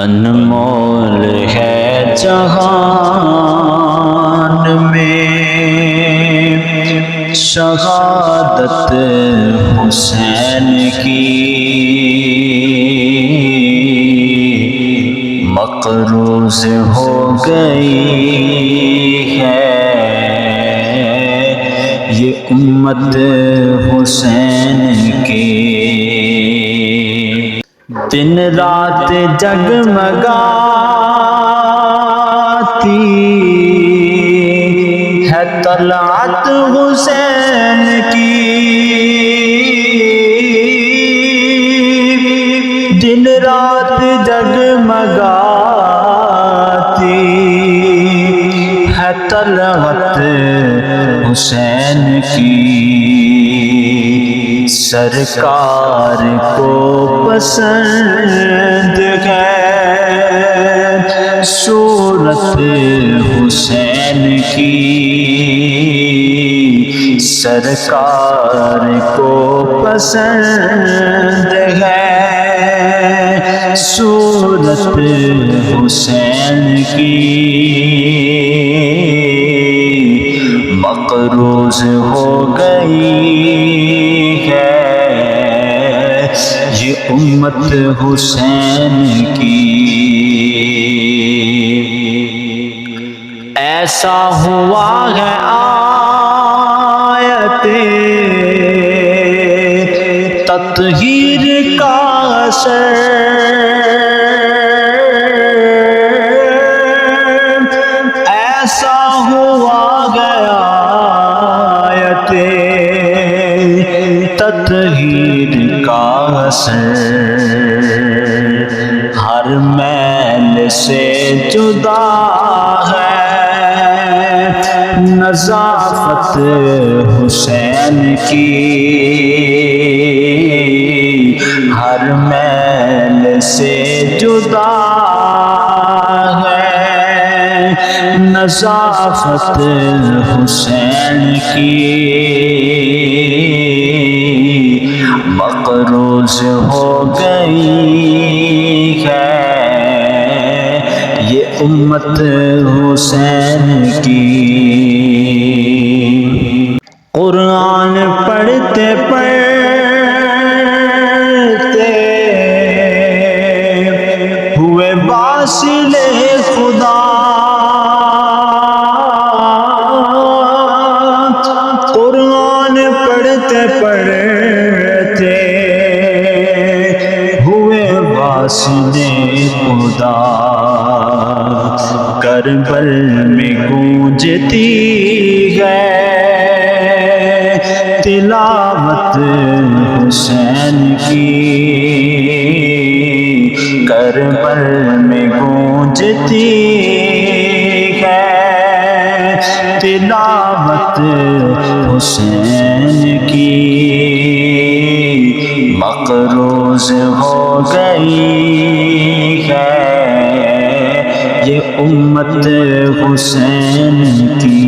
انمول ہے جہان میں شہادت حسین کی، مقروض ہو گئی ہے یہ امت حسین کی۔ دن رات جگمگاتی ہے طلعت حسین کی، دن رات جگمگاتی ہے طلعت حسین کی، سرکار کو پسند ہے صورت حسین کی، سرکار کو پسند ہے صورت حسین کی، مقروض ہو گئی ہے یہ امت حسین کی۔ ایسا ہوا ہے آیت تطہیر کا اثر، ایسا ہوا گیا آیت تطہیر کا اثر، ہر میل سے جدا ہے نظافت حسین کی، ہر میل سے جدا ہے نظافت حسین کی، مقروض ہو گئی ہے یہ امت حسین کی۔ قرآن پڑھتے پڑھتے ہوئے واصل خدا، قرآن پڑھتے پڑھتے ہوئے واصل خدا، کربل میں گونجتی ہے تلاوت حسین کی، کربل میں گونجتی ہے تلاوت حسین کی، مقروض ہو گئی ہے یہ امت حسین کی۔